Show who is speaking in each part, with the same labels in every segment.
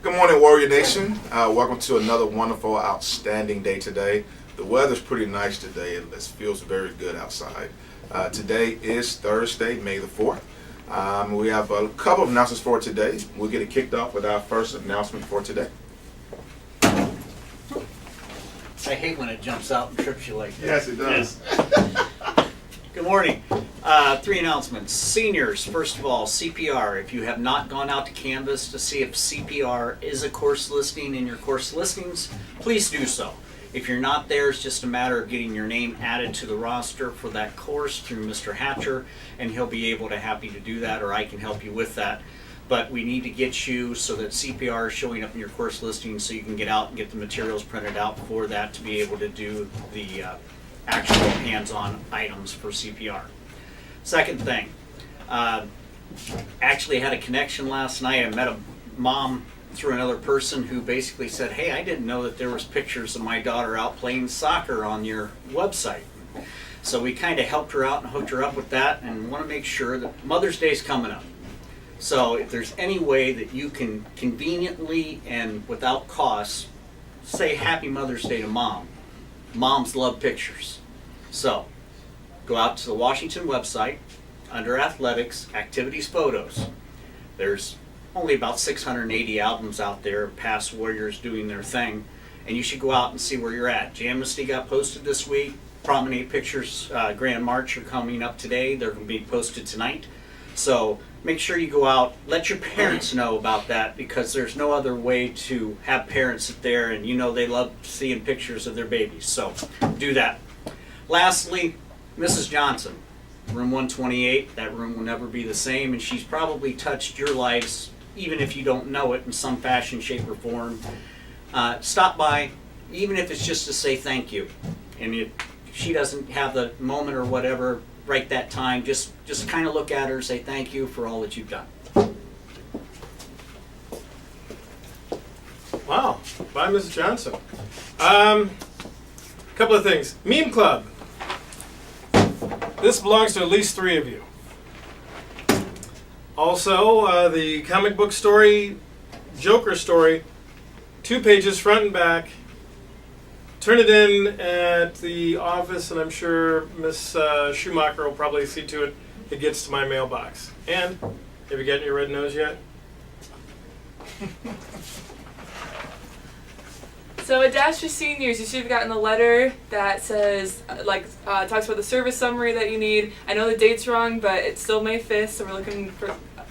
Speaker 1: Good morning, Warrior Nation. Welcome to another wonderful, outstanding day today. The weather's pretty nice today. It feels very good outside. Today is Thursday, May the 4th. We have a couple of announcements for today. We'll get it kicked off with our first announcement for today.
Speaker 2: I hate when it jumps out and trips you like that.
Speaker 1: Yes, it does.
Speaker 2: Good morning. 3 announcements. Seniors, first of all, CPR. If you have not gone out to Canvas to see if CPR is a course listing in your course listings, please do so. If you're not there, it's just a matter of getting your name added to the roster for that course through Mr. Hatcher, and he'll be happy to do that, or I can help you with that. But we need to get you so that CPR is showing up in your course listing so you can get out and get the materials printed out for that to be able to do the actual hands-on items for CPR. Second thing, actually had a connection last night. I met a mom through another person who basically said, hey, I didn't know that there was pictures of my daughter out playing soccer on your website. So we kind of helped her out and hooked her up with that, and want to make sure that Mother's Day is coming up. So if there's any way that you can conveniently and without cost say Happy Mother's Day to Mom. Moms love pictures. So go out to the Washington website, under Athletics, Activities Photos. There's only about 680 albums out there of past Warriors doing their thing, and you should go out and see where you're at. Jamnesty got posted this week. Promenade Pictures Grand March are coming up today. They're going to be posted tonight. So make sure you go out, let your parents know about that, because there's no other way to have parents sit there and they love seeing pictures of their babies. So do that. Lastly, Mrs. Johnson, room 128, that room will never be the same, and she's probably touched your lives, even if you don't know it, in some fashion, shape, or form. Stop by, even if it's just to say thank you. And if she doesn't have the moment or whatever, right that time, just kind of look at her and say thank you for all that you've done.
Speaker 3: Wow. Bye, Mrs. Johnson. Couple of things. Meme Club. This belongs to at least 3 of you. Also, the comic book story, Joker story, 2 pages, front and back. Turn it in at the office, and I'm sure Miss Schumacher will probably see to it it gets to my mailbox. And, have you gotten your red nose yet?
Speaker 4: So at Dash for Seniors, you should have gotten a letter that says, talks about the service summary that you need. I know the date's wrong, but it's still May 5th, so we're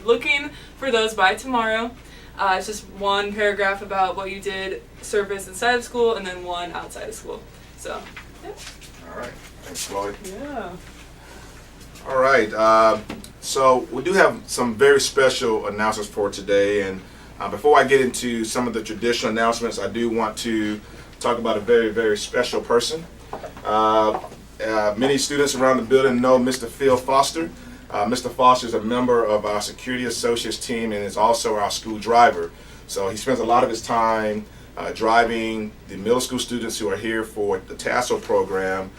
Speaker 4: looking for those by tomorrow. It's just 1 paragraph about what you did service inside of school, and then 1 outside of school. So, yeah.
Speaker 1: All right. Thanks, Floyd.
Speaker 4: Yeah.
Speaker 1: All right. So we do have some very special announcements for today, and before I get into some of the traditional announcements, I do want to talk about a very, very special person. Many students around the building know Mr. Phil Foster. Mr. Foster is a member of our Security Associates team and is also our school driver. So he spends a lot of his time driving the middle school students who are here for the TASL program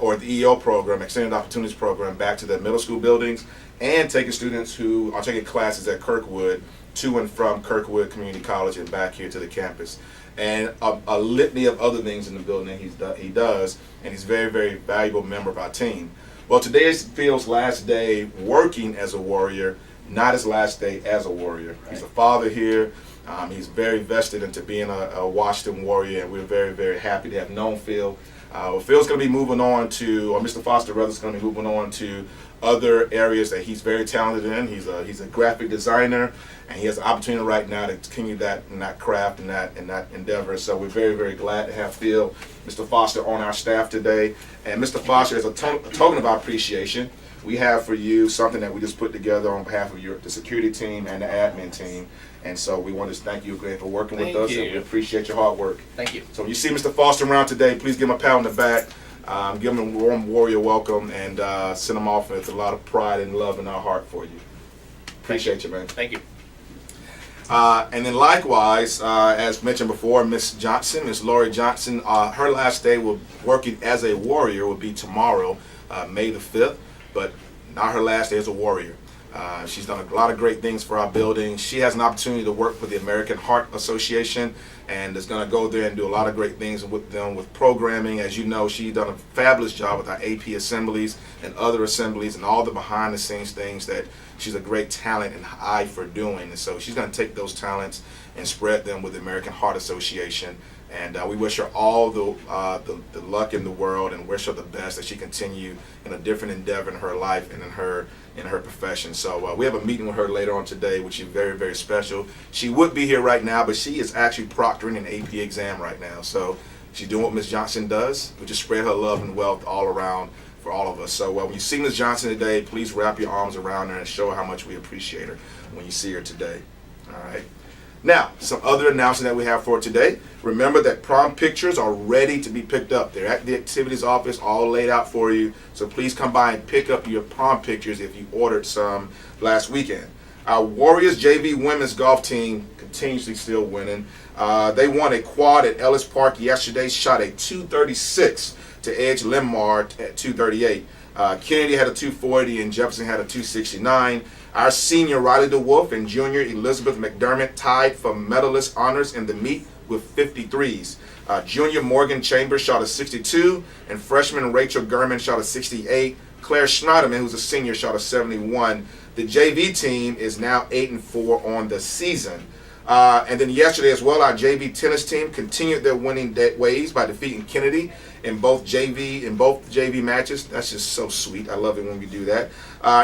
Speaker 1: or the EO program, Extended Opportunities program, back to their middle school buildings, and taking students who are taking classes at Kirkwood to and from Kirkwood Community College and back here to the campus. And a litany of other things in the building that he does, and he's a very, very valuable member of our team. Well, today is Phil's last day working as a Warrior, not his last day as a Warrior. Right. He's a father here. He's very vested into being a Washington Warrior, and we're very, very happy to have known Phil. Phil's going to be moving on to, or Mr. Foster rather, is going to be moving on to other areas that he's very talented in. He's a graphic designer, and he has an opportunity right now to continue that in that craft and that endeavor. So we're very, very glad to have Phil, Mr. Foster, on our staff today. And Mr. Foster, as a token of our appreciation, we have for you something that we just put together on behalf of the security team and the admin team. And so we want to thank you again for working with us, and we appreciate your hard work.
Speaker 2: Thank you.
Speaker 1: So when you see Mr. Foster around today, please give him a pat on the back. Give him a warm Warrior welcome, and send him off with a lot of pride and love in our heart for you. Appreciate you, man.
Speaker 2: Thank you.
Speaker 1: And then likewise, as mentioned before, Miss Lori Johnson, her last day working as a Warrior will be tomorrow, May the 5th, but not her last day as a Warrior. She's done a lot of great things for our building. She has an opportunity to work with the American Heart Association and is going to go there and do a lot of great things with them with programming. As you know, she's done a fabulous job with our AP assemblies and other assemblies and all the behind the scenes things that she's a great talent and eye for doing. And so she's going to take those talents and spread them with the American Heart Association. And we wish her all the luck in the world and wish her the best as she continue in a different endeavor in her life and in her profession. So we have a meeting with her later on today, which is very, very special. She would be here right now, but she is actually proctoring an AP exam right now. So she's doing what Ms. Johnson does, which is spread her love and wealth all around for all of us. So when you see Ms. Johnson today, please wrap your arms around her and show her how much we appreciate her when you see her today. All right. Now, some other announcement that we have for today. Remember that prom pictures are ready to be picked up. They're at the activities office, all laid out for you. So please come by and pick up your prom pictures if you ordered some last weekend. Our Warriors JV women's golf team continuously still winning. They won a quad at Ellis Park yesterday, shot a 236 to edge Limar at 238. Kennedy had a 240 and Jefferson had a 269. Our senior Riley DeWolf and junior Elizabeth McDermott tied for medalist honors in the meet with 53s. Junior Morgan Chambers shot a 62, and freshman Rachel Gurman shot a 68. Claire Schneiderman, who's a senior, shot a 71. The JV team is now 8-4 on the season. And then yesterday as well, our JV tennis team continued their winning ways by defeating Kennedy in both JV matches. That's just so sweet. I love it when we do that.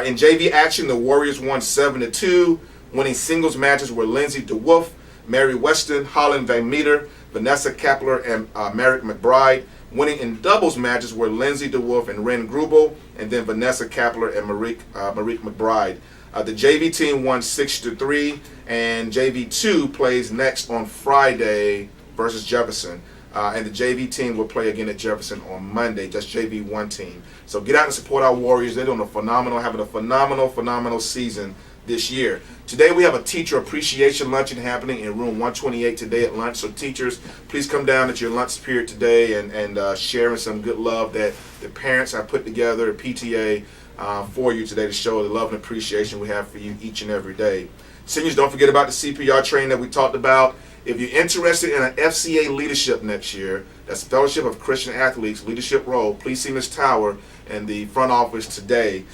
Speaker 1: In JV action, the Warriors won 7-2. Winning singles matches were Lindsay DeWolf, Mary Weston, Holland Van Meter, Vanessa Kapler, and Merrick McBride. Winning in doubles matches were Lindsay DeWolf and Ren Grubel, and then Vanessa Kapler and Marique McBride. The JV team won 6-3, and JV2 plays next on Friday versus Jefferson. And the JV team will play again at Jefferson on Monday, just JV1 team. So get out and support our Warriors. They're doing having a phenomenal season this year. Today we have a teacher appreciation luncheon happening in room 128 today at lunch. So teachers, please come down at your lunch period today and sharing some good love that the parents have put together, PTA, for you today to show the love and appreciation we have for you each and every day. Seniors, don't forget about the CPR training that we talked about. If you're interested in an FCA leadership next year, that's Fellowship of Christian Athletes leadership role, please see Ms. Tower in the front office today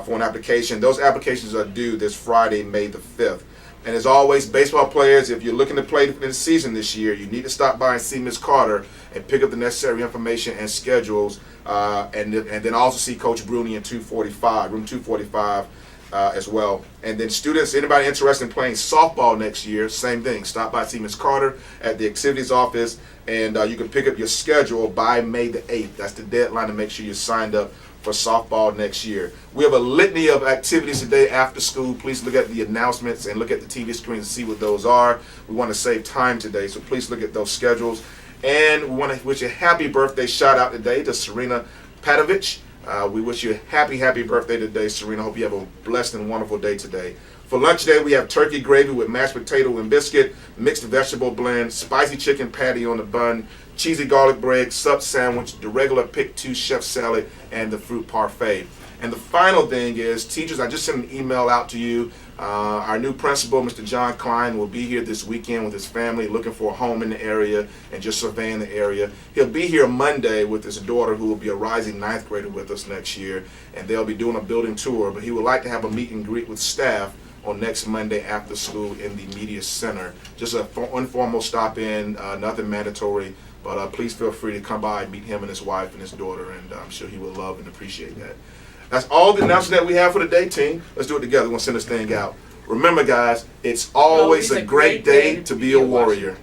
Speaker 1: for an application. Those applications are due this Friday, May the 5th. And as always, baseball players, if you're looking to play in the season this year, you need to stop by and see Ms. Carter and pick up the necessary information and schedules, and then also see Coach Bruni in room 245 as well. And then students, anybody interested in playing softball next year, same thing. Stop by, see Ms. Carter at the activities office, and you can pick up your schedule by May the 8th. That's the deadline to make sure you're signed up for softball next year. We have a litany of activities today after school. Please look at the announcements and look at the TV screen to see what those are. We want to save time today, so please look at those schedules. And we want to wish a happy birthday shout out today to Serena Patovich. We wish you a happy birthday today, Serena. Hope you have a blessed and wonderful day today. For lunch today, we have turkey gravy with mashed potato and biscuit, mixed vegetable blend, spicy chicken patty on the bun, cheesy garlic bread, sub sandwich, the regular pick 2 chef salad, and the fruit parfait. And the final thing is, teachers, I just sent an email out to you. Our new principal, Mr. John Klein, will be here this weekend with his family looking for a home in the area and just surveying the area. He'll be here Monday with his daughter, who will be a rising 9th grader with us next year, and they'll be doing a building tour. But he would like to have a meet and greet with staff on next Monday after school in the media center. Just an informal stop in, nothing mandatory, but please feel free to come by and meet him and his wife and his daughter, and I'm sure he will love and appreciate that. That's all the announcements that we have for the day, team. Let's do it together. We're going to send this thing out. Remember, guys, it's always a great day to be a warrior.